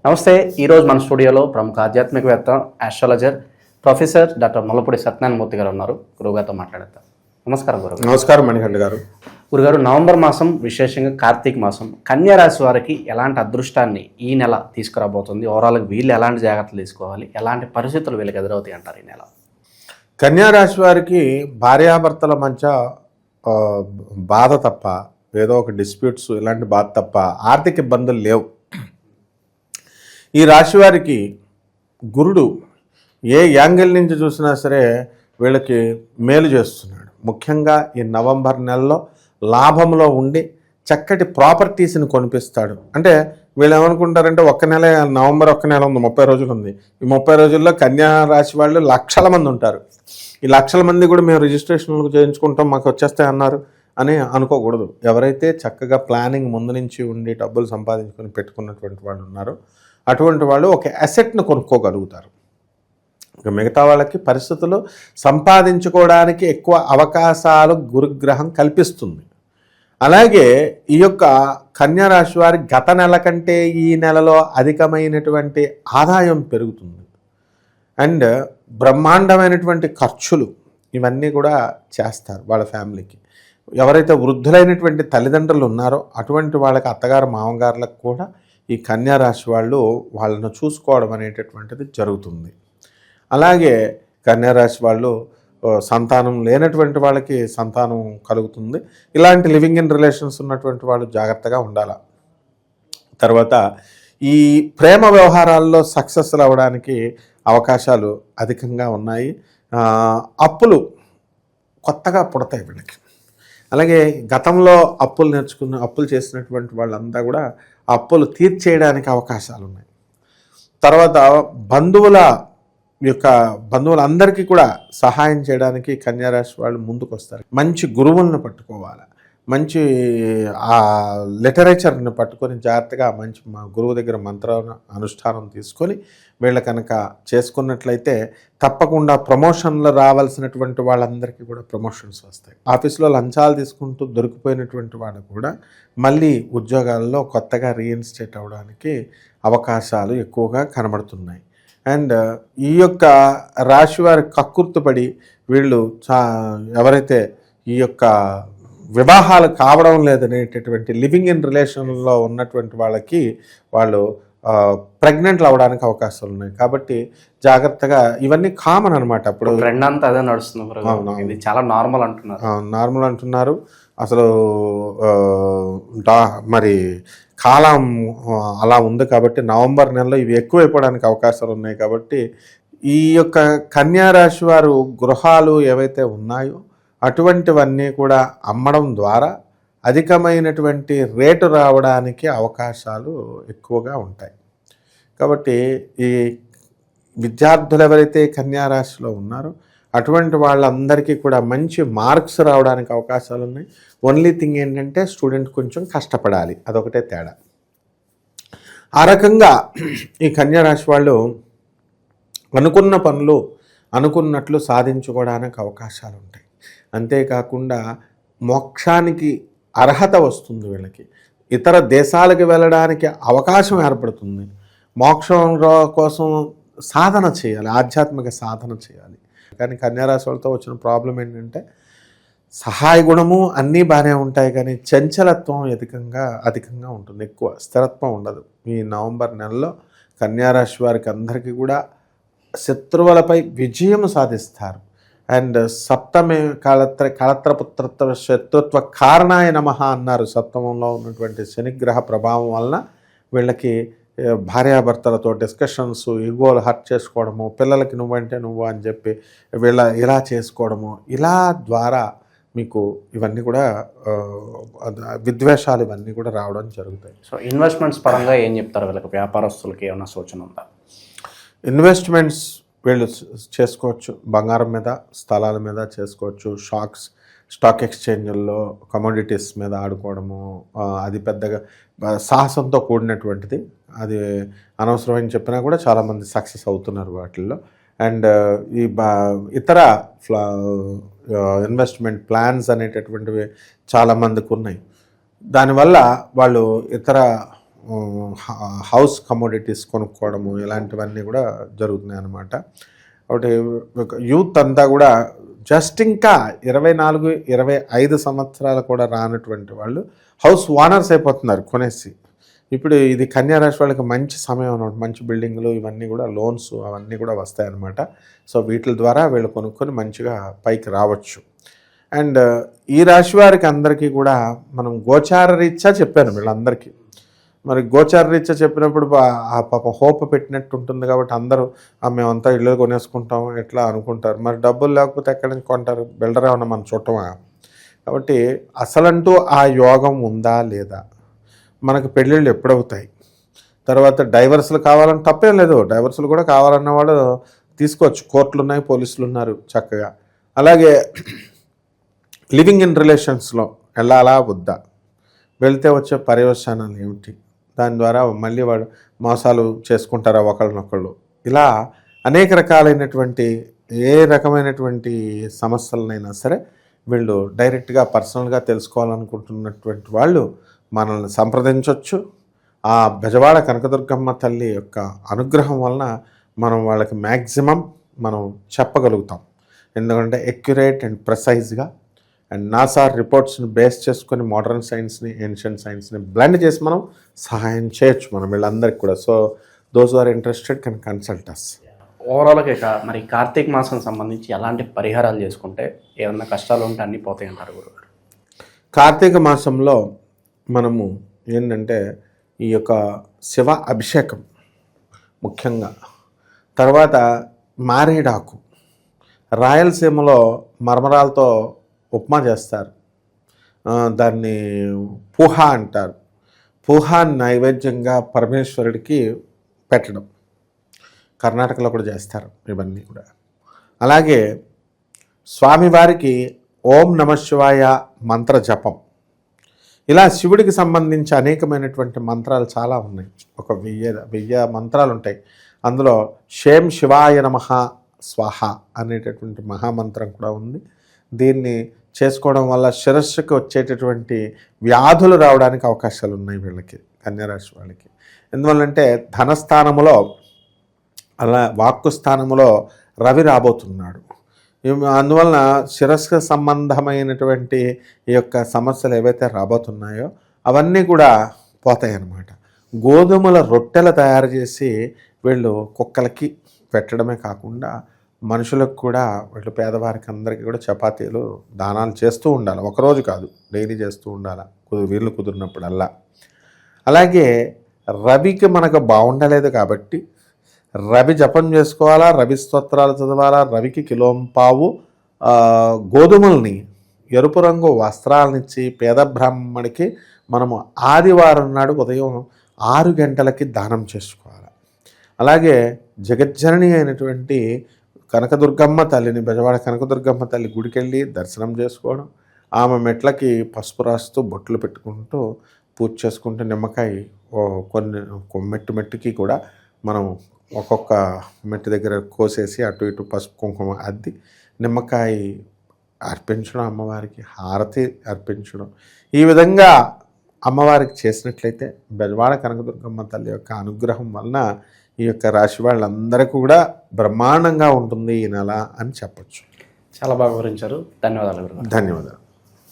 నమస్తే. ఈరోజు మన స్టూడియోలో ప్రముఖ ఆధ్యాత్మికవేత్త, astrologer professor doctor Mullapudi Satyanarayana Murthy గారు ఉన్నారు. గురువుగారితో మాట్లాడతాం. నమస్కారం గురువు. నమస్కారం మణికంఠ గారు. గురుగారు, నవంబర్ మాసం, విశేషంగా కార్తీక మాసం, కన్యా రాశి వారికి ఎలాంటి అదృష్టాన్ని ఈ నెల తీసుకురాబోతుంది? ఓవరాల్గా వీళ్ళు ఎలాంటి జాగ్రత్తలు తీసుకోవాలి, ఎలాంటి పరిస్థితులు వీళ్ళకి ఎదురవుతాయి అంటారు ఈ నెల? కన్యా రాశి వారికి భార్యాభర్తల మధ్య బాధ తప్ప, ఏదో ఒక డిస్ప్యూట్స్ ఇలాంటి బాధ తప్ప ఆర్థిక ఇబ్బందులు లేవు. ఈ రాశి వారికి గురుడు ఏ యాంగిల్ నుంచి చూసినా సరే వీళ్ళకి మేలు చేస్తున్నాడు. ముఖ్యంగా ఈ నవంబర్ నెలలో లాభంలో ఉండి చక్కటి ప్రాపర్టీస్ని కొనిపిస్తాడు. అంటే వీళ్ళు ఏమనుకుంటారంటే నవంబర్ ఒక్క నెల ఉంది, 30 రోజులు ఉంది. ఈ 30 రోజుల్లో కన్యా రాశి వాళ్ళు లక్షల మంది ఉంటారు. ఈ లక్షల మంది కూడా మేము రిజిస్ట్రేషన్లు చేయించుకుంటాం, మాకు వచ్చేస్తాయి అన్నారు అని అనుకోకూడదు. ఎవరైతే చక్కగా ప్లానింగ్ ముందు నుంచి ఉండి డబ్బులు సంపాదించుకొని పెట్టుకున్నటువంటి వాళ్ళు ఉన్నారో అటువంటి వాళ్ళు ఒక అసెట్ను కొనుక్కోగలుగుతారు. ఇక మిగతా వాళ్ళకి పరిస్థితులు సంపాదించుకోవడానికి ఎక్కువ అవకాశాలు గురుగ్రహం కల్పిస్తుంది. అలాగే ఈ యొక్క కన్యా రాశి వారి గత నెల కంటే ఈ నెలలో అధికమైనటువంటి ఆదాయం పెరుగుతుంది. అండ్ బ్రహ్మాండమైనటువంటి ఖర్చులు ఇవన్నీ కూడా చేస్తారు వాళ్ళ ఫ్యామిలీకి. ఎవరైతే వృద్ధులైనటువంటి తల్లిదండ్రులు ఉన్నారో అటువంటి వాళ్ళకి అత్తగారు మామగారులకు కూడా ఈ కన్యా రాశి వాళ్ళు వాళ్ళను చూసుకోవడం అనేటటువంటిది జరుగుతుంది. అలాగే కన్యా రాశి వాళ్ళు సంతానం లేనటువంటి వాళ్ళకి సంతానం కలుగుతుంది. ఇలాంటి లివింగ్ ఇన్ రిలేషన్స్ ఉన్నటువంటి వాళ్ళు జాగ్రత్తగా ఉండాలి. తర్వాత ఈ ప్రేమ వ్యవహారాల్లో సక్సెస్ అవ్వడానికి అవకాశాలు అధికంగా ఉన్నాయి. అప్పులు కొత్తగా పుడతాయి వీళ్ళకి. అలాగే గతంలో అప్పులు చేసినటువంటి వాళ్ళంతా కూడా అప్పులు తీర్చేయడానికి అవకాశాలు ఉన్నాయి. తర్వాత బంధువులందరికీ కూడా సహాయం చేయడానికి కన్యా రాశి వాళ్ళు ముందుకు వస్తారు. మంచి గురువులను పట్టుకోవాలి, మంచి లిటరేచర్ని పట్టుకొని జాగ్రత్తగా మంచి గురువు దగ్గర మంత్ర అనుష్ఠానం తీసుకొని వీళ్ళ కనుక చేసుకున్నట్లయితే తప్పకుండా ప్రమోషన్లు రావాల్సినటువంటి వాళ్ళందరికీ కూడా ప్రమోషన్స్ వస్తాయి. ఆఫీస్లో లంచాలు తీసుకుంటూ దొరికిపోయినటువంటి వాళ్ళు కూడా మళ్ళీ ఉద్యోగాల్లో కొత్తగా రీఇన్స్టేట్ అవ్వడానికి అవకాశాలు ఎక్కువగా కనబడుతున్నాయి. అండ్ ఈ యొక్క రాశి వారి కక్కుర్తుపడి వీళ్ళు ఎవరైతే ఈ యొక్క వివాహాలు కావడం లేదనేటటువంటి లివింగ్ ఇన్ రిలేషన్లో ఉన్నటువంటి వాళ్ళకి వాళ్ళు ప్రెగ్నెంట్లు అవ్వడానికి అవకాశాలు ఉన్నాయి. కాబట్టి జాగ్రత్తగా ఇవన్నీ కామన్ అనమాట. అప్పుడు ట్రెండ్ అంతా అదే నడుస్తుంది. ఇది చాలా నార్మల్ అంటున్నారు. అసలు మరి కాలం అలా ఉంది కాబట్టి నవంబర్ నెలలో ఇవి ఎక్కువైపోవడానికి అవకాశాలు ఉన్నాయి. కాబట్టి ఈ యొక్క కన్యా రాశి వారు గృహాలు ఏవైతే ఉన్నాయో అటువంటివన్నీ కూడా అమ్మడం ద్వారా అధికమైనటువంటి రేటు రావడానికి అవకాశాలు ఎక్కువగా ఉంటాయి. కాబట్టి ఈ విద్యార్థులు ఎవరైతే కన్యా రాశిలో ఉన్నారో అటువంటి వాళ్ళందరికీ కూడా మంచి మార్క్స్ రావడానికి అవకాశాలు ఉన్నాయి. ఓన్లీ థింగ్ ఏంటంటే స్టూడెంట్ కొంచెం కష్టపడాలి, అదొకటే తేడా. ఆ రకంగా ఈ కన్యా రాశి వాళ్ళు అనుకున్న పనులు అనుకున్నట్లు సాధించుకోవడానికి అవకాశాలు ఉంటాయి. అంతేకాకుండా మోక్షానికి అర్హత వస్తుంది వీళ్ళకి. ఇతర దేశాలకు వెళ్ళడానికి అవకాశం ఏర్పడుతుంది. మోక్షం కోసం సాధన చేయాలి, ఆధ్యాత్మిక సాధన చేయాలి. కానీ కన్యారాశి వాళ్ళతో వచ్చిన ప్రాబ్లం ఏంటంటే సహాయ గుణము అన్నీ బాగానే ఉంటాయి, కానీ చంచలత్వం అధికంగా ఉంటుంది. ఎక్కువ స్థిరత్వం ఉండదు. ఈ నవంబర్ నెలలో కన్యారాశి వారికి అందరికీ కూడా శత్రువులపై విజయం సాధిస్తారు. అండ్ సప్తమే కళత్రపుత్రత్వ శత్రుత్వ కారణాయ నమః అన్నారు. సప్తమంలో ఉన్నటువంటి శనిగ్రహ ప్రభావం వలన వీళ్ళకి భార్యాభర్తలతో డిస్కషన్స్, ఈగోలు హర్ట్ చేసుకోవడము, పిల్లలకి నువ్వంటే నువ్వు అని చెప్పి ఇలా చేసుకోవడము, ఇలా ద్వారా మీకు ఇవన్నీ కూడా విద్వేషాలు ఇవన్నీ కూడా రావడం జరుగుతాయి. సో ఇన్వెస్ట్మెంట్స్ పరంగా ఏం చెప్తారు వీళ్ళకి? వ్యాపారస్తులకి ఏమైనా సూచన ఉందా? ఇన్వెస్ట్మెంట్స్ వీళ్ళు చేసుకోవచ్చు. బంగారం మీద, స్థలాల మీద చేసుకోవచ్చు. స్టాక్ ఎక్స్చేంజ్ల్లో కమోడిటీస్ మీద ఆడుకోవడము అది పెద్దగా సాహసంతో కూడినటువంటిది. అది అనవసరమని చెప్పినా కూడా చాలామంది సక్సెస్ అవుతున్నారు వాటిల్లో. అండ్ ఈ ఇతర ఇన్వెస్ట్మెంట్ ప్లాన్స్ అనేటటువంటివి చాలామందికి ఉన్నాయి. దానివల్ల వాళ్ళు ఇతర హౌస్ కమోడిటీస్ కొనుక్కోవడము ఇలాంటివన్నీ కూడా జరుగుతున్నాయి అన్నమాట. కాబట్టి యూత్ అంతా కూడా జస్ట్ ఇంకా 24-25 సంవత్సరాలు కూడా రానటువంటి వాళ్ళు హౌస్ ఓనర్స్ అయిపోతున్నారు కొనేసి. ఇప్పుడు ఇది కన్యా రాశి వాళ్ళకి మంచి సమయం అన్నమాట. మంచి బిల్డింగ్లు ఇవన్నీ కూడా లోన్స్ అవన్నీ కూడా వస్తాయన్నమాట. సో వీటి ద్వారా వీళ్ళు కొనుక్కొని మంచిగా పైకి రావచ్చు. అండ్ ఈ రాశి వారికి అందరికీ కూడా మనం గోచార రీత్యా చెప్పాను వీళ్ళందరికీ. మరి గోచార రీత్యా చెప్పినప్పుడు ఆ పాప హోప్ పెట్టినట్టు ఉంటుంది కాబట్టి అందరూ మేమంతా ఇల్లు కొనేసుకుంటాం ఎట్లా అనుకుంటారు. మరి డబ్బులు లేకపోతే ఎక్కడి నుంచి కొంటారు? బిల్డర్ ఏమన్నా మనం చుట్టమా? కాబట్టి అసలంటూ ఆ యోగం ఉందా లేదా, మనకు పెళ్ళిళ్ళు ఎప్పుడవుతాయి, తర్వాత డైవర్సులు కావాలని తప్పేం లేదు. డైవర్సులు కూడా కావాలన్నవాడు తీసుకోవచ్చు. కోర్టులు ఉన్నాయి, పోలీసులు ఉన్నారు చక్కగా. అలాగే లివింగ్ ఇన్ రిలేషన్స్లో వెళ్ళాలా వద్దా, వెళ్తే వచ్చే పర్యవసానాలు ఏమిటి, దాని ద్వారా మళ్ళీ వాడు మోసాలు చేసుకుంటారా ఒకళ్ళనొకళ్ళు, ఇలా అనేక రకాలైనటువంటి ఏ రకమైనటువంటి సమస్యలనైనా సరే వీళ్ళు డైరెక్ట్గా పర్సనల్గా తెలుసుకోవాలనుకుంటున్నటువంటి వాళ్ళు మనల్ని సంప్రదించవచ్చు. ఆ బెజవాడ కనకదుర్గమ్మ తల్లి యొక్క అనుగ్రహం వలన మనం వాళ్ళకి మ్యాక్సిమం మనం చెప్పగలుగుతాం. ఎందుకంటే ఎక్యురేట్ అండ్ ప్రెసైజ్గా అండ్ నాసా రిపోర్ట్స్ని బేస్ చేసుకొని మోడర్న్ సైన్స్ని ఏన్షియంట్ సైన్స్ని బ్లెండ్ చేసి మనం సహాయం చేయొచ్చు మనం వీళ్ళందరికీ కూడా. So those are interested can consult us. ఓవరాల్గా ఇక మరి కార్తీక మాసం సంబంధించి ఎలాంటి పరిహారాలు చేసుకుంటే ఏమన్నా కష్టాలు ఉంటే అన్నీ పోతాయి అంటారు గురుగారు? కార్తీక మాసంలో మనము ఏంటంటే ఈ యొక్క శివ అభిషేకం ముఖ్యంగా, తర్వాత మారేడాకు, రాయలసీమలో మరమరాలతో ఉప్మా చేస్తారు, దాన్ని పూహా అంటారు. పూహా నైవేద్యంగా పరమేశ్వరుడికి పెట్టడం కర్ణాటకలో కూడా చేస్తారు ఇవన్నీ కూడా. అలాగే స్వామివారికి ఓం నమ శివాయ మంత్ర జపం, ఇలా శివుడికి సంబంధించి అనేకమైనటువంటి మంత్రాలు చాలా ఉన్నాయి. ఒక 1000 మంత్రాలు ఉంటాయి. అందులో షేం శివాయ నమః స్వాహ అనేటటువంటి మహామంత్రం కూడా ఉంది. దీన్ని చేసుకోవడం వల్ల శిరస్సుకి వచ్చేటటువంటి వ్యాధులు రావడానికి అవకాశాలు ఉన్నాయి వీళ్ళకి, కన్యారాశి వాళ్ళకి. ఎందువల్లంటే ధనస్థానములో అలా వాక్కు స్థానములో రవి రాబోతున్నాడు. అందువలన శిరస్సు సంబంధమైనటువంటి ఈ యొక్క సమస్యలు ఏవైతే రాబోతున్నాయో అవన్నీ కూడా పోతాయి అన్నమాట. గోధుమల రొట్టెలు తయారు చేసి వీళ్ళు కుక్కలకి పెట్టడమే కాకుండా మనుషులకు కూడా వీళ్ళు పేదవారికి అందరికీ కూడా చపాతీలు దానాలు చేస్తూ ఉండాలి. ఒకరోజు కాదు, డైలీ చేస్తూ ఉండాలి వీళ్ళు కుదిరినప్పుడల్లా. అలాగే రవికి మనకు బాగుండలేదు కాబట్టి రవి జపం చేసుకోవాలా, రవి స్తోత్రాలు చదవాలా. రవికి కిలోంపావు గోధుమల్ని ఎరుపు రంగు వస్త్రాలనిచ్చి పేద బ్రాహ్మడికి మనము ఆదివారం నాడు ఉదయం 6 గంటలకి దానం చేసుకోవాలి. అలాగే జగజ్జనని అయినటువంటి కనకదుర్గమ్మ తల్లిని, బెజవాడ కనకదుర్గమ్మ తల్లి గుడికెళ్ళి దర్శనం చేసుకోవడం, ఆమె మెట్లకి పసుపు రాస్తూ బొట్లు పెట్టుకుంటూ పూజ చేసుకుంటూ నిమ్మకాయ మెట్టుకి కూడా మనం ఒక్కొక్క మెట్టు దగ్గర కోసేసి అటు ఇటు పసుపు కుంకుమ అద్ది నిమ్మకాయ అర్పించడం, అమ్మవారికి హారతి అర్పించడం, ఈ విధంగా అమ్మవారికి చేసినట్లయితే బెజవాడ కనకదుర్గమ్మ తల్లి యొక్క అనుగ్రహం వలన ఈ యొక్క రాశి వాళ్ళందరికీ కూడా బ్రహ్మాండంగా ఉంటుంది ఈ నెల అని చెప్పచ్చు. చాలా బాగా వివరించారు. ధన్యవాదాలు గురుగారు. ధన్యవాదాలు.